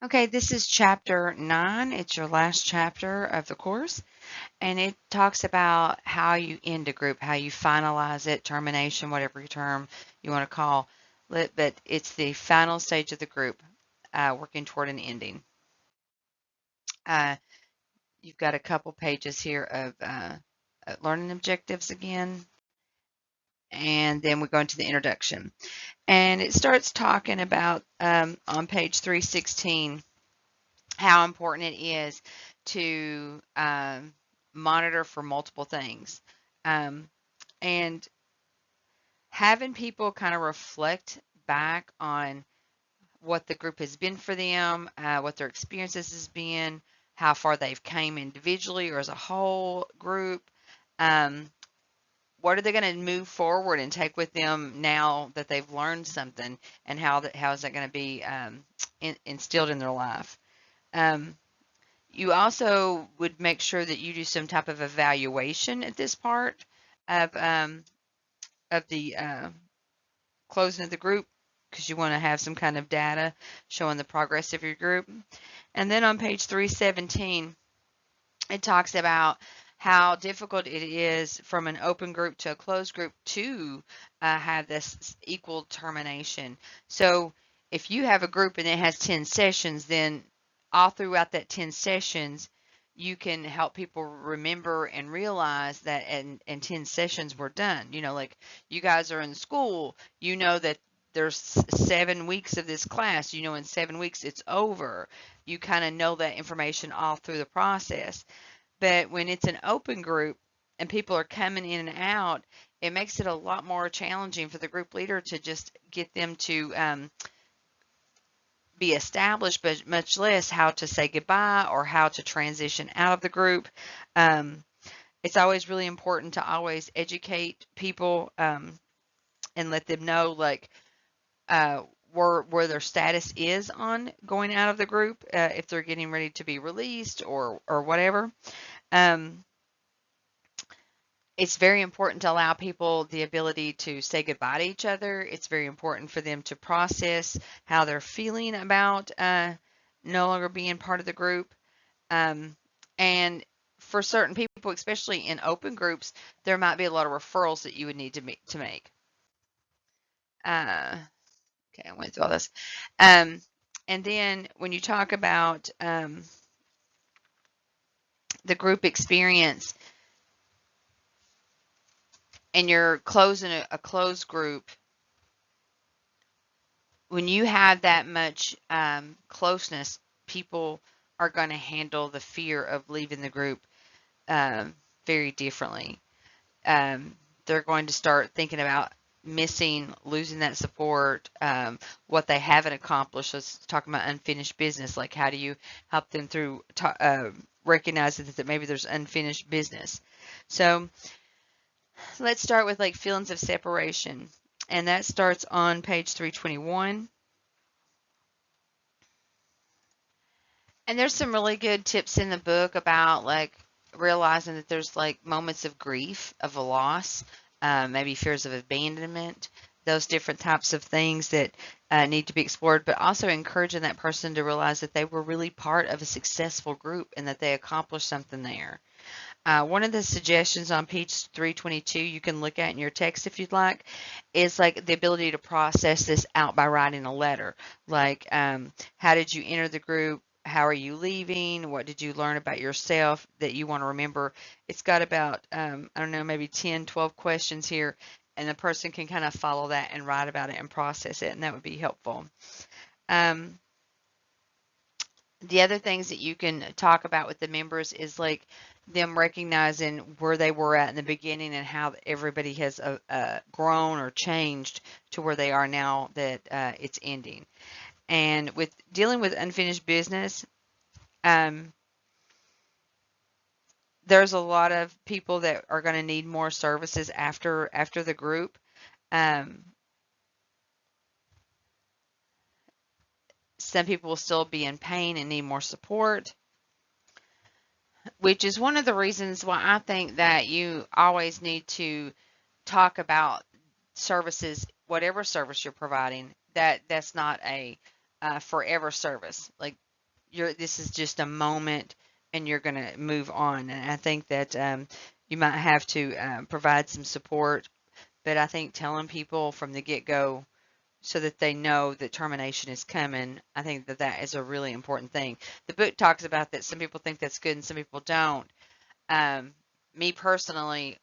Okay, this is chapter 9. It's your last chapter of the course, and it talks about how you end a group, how you finalize it, termination, whatever term you want to call it, but it's the final stage of the group, working toward an ending. Uh, you've got a couple pages here of learning objectives again, and then we go into the introduction. And it starts talking about on page 316 how important it is to monitor for multiple things. Um, and having people kind of reflect back on what the group has been for them, what their experiences has been, how far they've came individually or as a whole group. Um, what are they going to move forward and take with them now that they've learned something, and how is that going to be instilled in their life? Um, You also would make sure that you do some type of evaluation at this part of the closing of the group, because you want to have some kind of data showing the progress of your group. And then on page 317, it talks about how difficult it is from an open group to a closed group to have this equal termination. So if you have a group and it has 10 sessions, then all throughout that 10 sessions, you can help people remember and realize that and 10 sessions were done. Like you guys are in school, that there's 7 weeks of this class, in 7 weeks it's over. You kind of know that information all through the process. But when it's an open group and people are coming in and out, it makes it a lot more challenging for the group leader to just get them to be established, but much less how to say goodbye or how to transition out of the group. Um, it's always really important to always educate people and let them know, like, uh, where their status is on going out of the group, if they're getting ready to be released or whatever. Um, it's very important to allow people the ability to say goodbye to each other. It's very important for them to process how they're feeling about no longer being part of the group. Um, and for certain people, especially in open groups, there might be a lot of referrals that you would need to make. Okay, I went through all this. Um, and then when you talk about the group experience and you're closing a closed group, when you have that much closeness, people are going to handle the fear of leaving the group um, very differently. Um, they're going to start thinking about losing that support, what they haven't accomplished. Let's talk about unfinished business. Like, how do you help them through recognizing that maybe there's unfinished business? So let's start with like feelings of separation. And that starts on page 321. And there's some really good tips in the book about like realizing that there's like moments of grief, of a loss, maybe fears of abandonment, those different types of things that need to be explored, but also encouraging that person to realize that they were really part of a successful group and that they accomplished something there. One of the suggestions on page 322 you can look at in your text if you'd like is like the ability to process this out by writing a letter. Like, how did you enter the group? How are you leaving? What did you learn about yourself that you want to remember? It's got about, I don't know, maybe 10, 12 questions here, and the person can kind of follow that and write about it and process it, and that would be helpful. Um, the other things that you can talk about with the members is like them recognizing where they were at in the beginning and how everybody has grown or changed to where they are now that it's ending. And with dealing with unfinished business, um, there's a lot of people that are going to need more services after the group. Um, some people will still be in pain and need more support, which is one of the reasons why I think that you always need to talk about services, whatever service you're providing, that's not a forever service. Like this is just a moment and you're going to move on. And I think that you might have to provide some support, but I think telling people from the get-go so that they know that termination is coming, I think that that is a really important thing. The book talks about that some people think that's good and some people don't. Um, Me personally,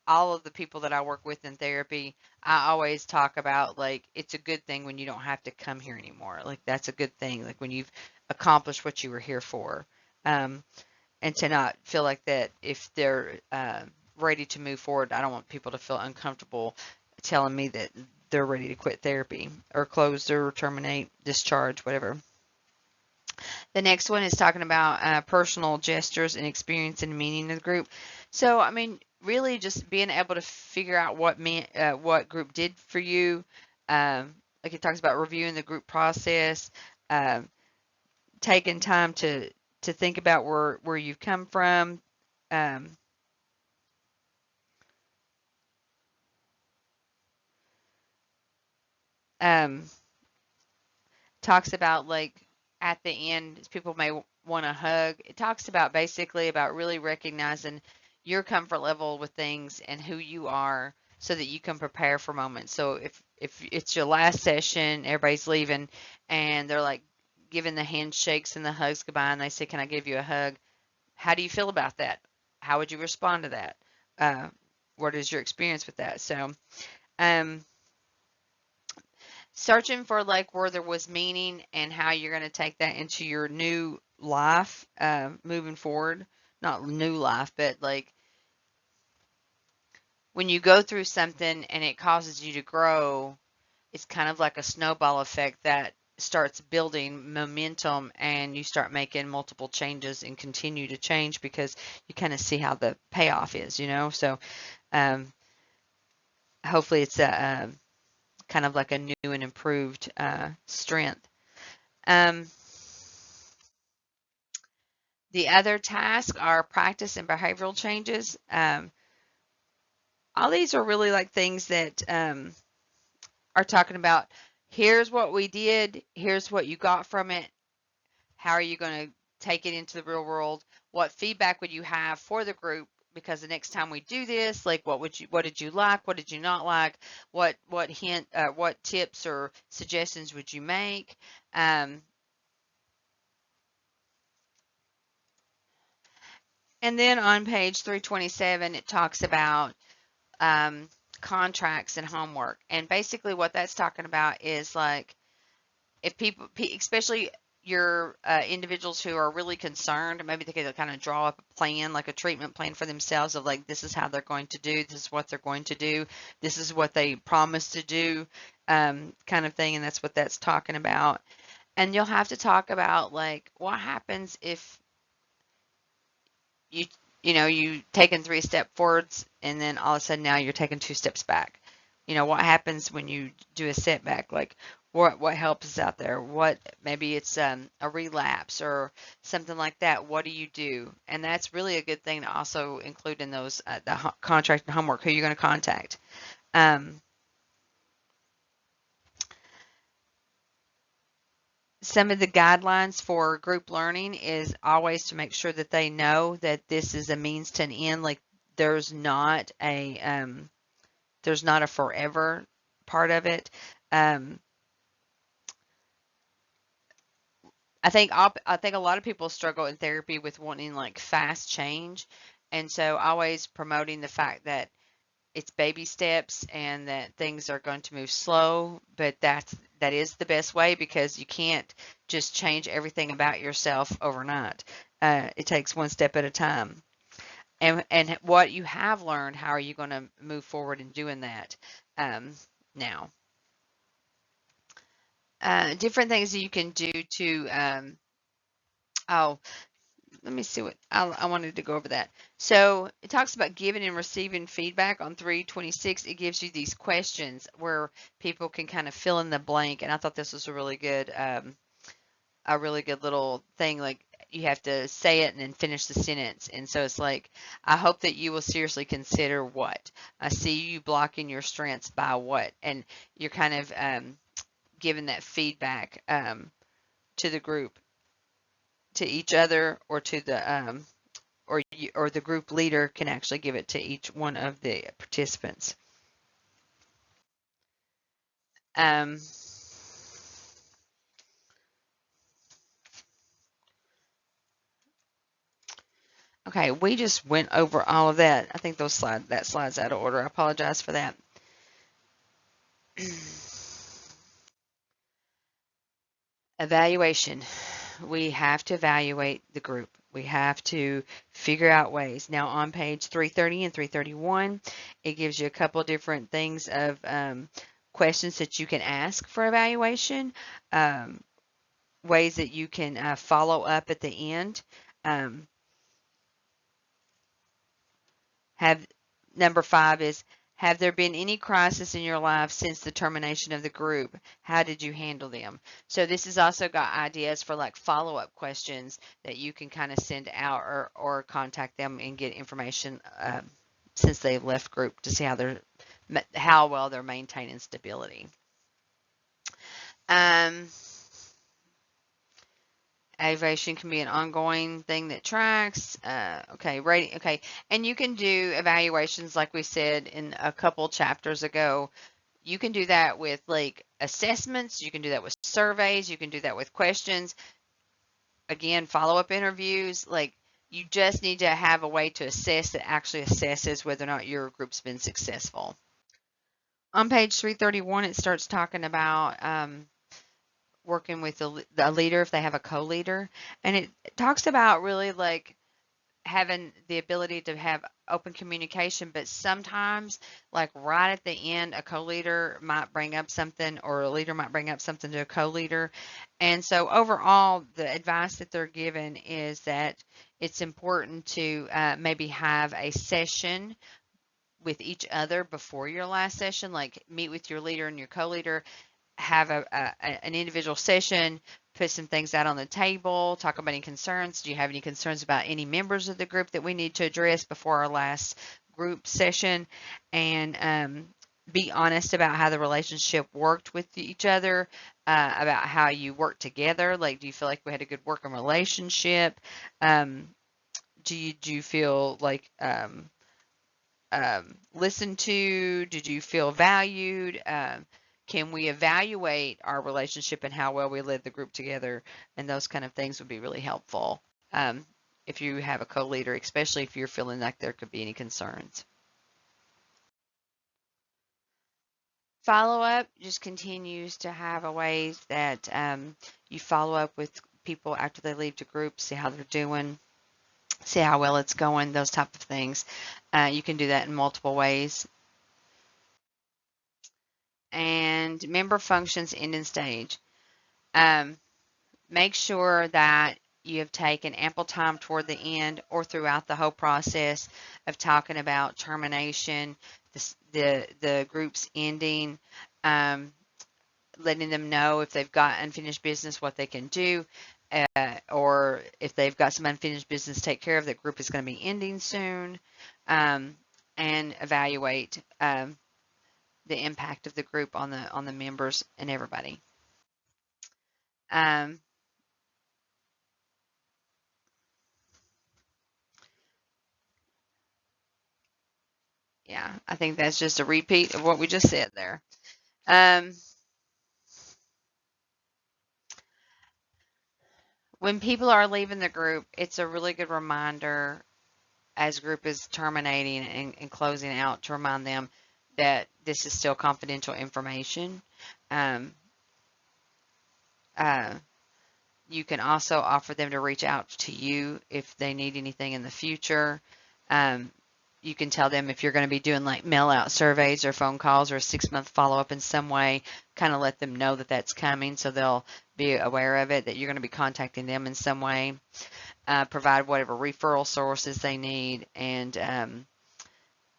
all of the people that I work with in therapy, I always talk about like it's a good thing when you don't have to come here anymore. Like that's a good thing. Like when you've accomplished what you were here for, um, and to not feel like that if they're ready to move forward. I don't want people to feel uncomfortable telling me that they're ready to quit therapy or close or terminate, discharge, whatever. The next one is talking about personal gestures and experience and meaning of the group. So, I mean, really just being able to figure out what group did for you. Like it talks about reviewing the group process, um, taking time to think about where you've come from. Um, um, Talks about like at the end, people may want a hug. It talks about basically about really recognizing your comfort level with things and who you are so that you can prepare for moments. So if it's your last session, everybody's leaving and they're like giving the handshakes and the hugs goodbye and they say, "Can I give you a hug?" How do you feel about that? How would you respond to that? Uh, what is your experience with that? So, um, searching for like where there was meaning and how you're going to take that into your new life moving forward. Not new life, but like when you go through something and it causes you to grow, it's kind of like a snowball effect that starts building momentum and you start making multiple changes and continue to change because you kind of see how the payoff is, you know? So um, hopefully it's a kind of like a new and improved strength. Um, The other tasks are practice and behavioral changes. All these are really like things that are talking about here's what we did, here's what you got from it, how are you going to take it into the real world, what feedback would you have for the group because the next time we do this, like what did you like, what did you not like, what tips or suggestions would you make. um, and then on page 327 it talks about um, contracts and homework. And basically, what that's talking about is like if people, especially your individuals who are really concerned, maybe they could kind of draw up a plan, like a treatment plan for themselves of like, this is how they're going to do, this is what they're going to do, this is what they promise to do, kind of thing. And that's what that's talking about. And you'll have to talk about like what happens if you you taken 3 step forwards and then all of a sudden now you're taking 2 steps back. What happens when you do a setback? Like what help is out there? What maybe it's a relapse or something like that. What do you do? And that's really a good thing to also include in those contract and homework. Who you're going to contact. Um, some of the guidelines for group learning is always to make sure that they know that this is a means to an end. Like there's not a forever part of it. Um, I think a lot of people struggle in therapy with wanting like fast change, and so always promoting the fact that it's baby steps and that things are going to move slow, but that is the best way because you can't just change everything about yourself overnight. It takes one step at a time. And what you have learned, how are you going to move forward in doing that now? Different things that you can do to oh, let me see what I wanted to go over that. So it talks about giving and receiving feedback on 326. It gives you these questions where people can kind of fill in the blank. And I thought this was a really good little thing. Like you have to say it and then finish the sentence. And so it's like, I hope that you will seriously consider what I see you blocking your strengths by what, and you're kind of giving that feedback to the group. to each other or to the or the group leader can actually give it to each one of the participants. Um, okay, we just went over all of that. I think that slide's out of order. I apologize for that. Evaluation. We have to evaluate the group. We have to figure out ways. Now on page 330 and 331, it gives you a couple different things of questions that you can ask for evaluation, ways that you can follow up at the end. Have Number 5 is, have there been any crisis in your life since the termination of the group? How did you handle them? So this has also got ideas for like follow-up questions that you can kind of send out or contact them and get information since they've left group to see how well they're maintaining stability. Evaluation can be an ongoing thing that tracks. Okay, rating. Okay, and you can do evaluations like we said in a couple chapters ago. You can do that with like assessments. You can do that with surveys. You can do that with questions. Again, follow-up interviews. Like you just need to have a way to assess that actually assesses whether or not your group's been successful. On page 331, it starts talking about working with the leader if they have a co-leader, and it talks about really like having the ability to have open communication, but sometimes like right at the end a co-leader might bring up something or a leader might bring up something to a co-leader, and so overall the advice that they're given is that it's important to maybe have a session with each other before your last session, like meet with your leader and your co-leader, have an individual session, put some things out on the table, talk about any concerns. Do you have any concerns about any members of the group that we need to address before our last group session? And be honest about how the relationship worked with each other, about how you work together. Like, do you feel like we had a good working relationship? Do you feel like listened to? Did you feel valued? Can we evaluate our relationship and how well we led the group together? And those kind of things would be really helpful if you have a co-leader, especially if you're feeling like there could be any concerns. Follow-up just continues to have a ways that you follow up with people after they leave the group, see how they're doing, see how well it's going, those type of things. You can do that in multiple ways. And member functions end in stage. Make sure that you have taken ample time toward the end or throughout the whole process of talking about termination, the group's ending, letting them know if they've got unfinished business, what they can do, or if they've got some unfinished business to take care of, that group is going to be ending soon, and evaluate the impact of the group on the members and everybody. Yeah, I think that's just a repeat of what we just said there. When people are leaving the group, it's a really good reminder as group is terminating and closing out to remind them that this is still confidential information. You can also offer them to reach out to you if they need anything in the future. You can tell them if you're going to be doing like mail out surveys or phone calls or a 6-month follow-up in some way, kind of let them know that that's coming so they'll be aware of it, that you're going to be contacting them in some way. Provide whatever referral sources they need, and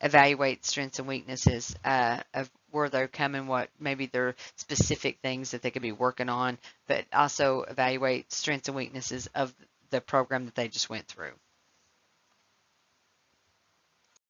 evaluate strengths and weaknesses of where they're coming, what maybe their specific things that they could be working on, but also evaluate strengths and weaknesses of the program that they just went through.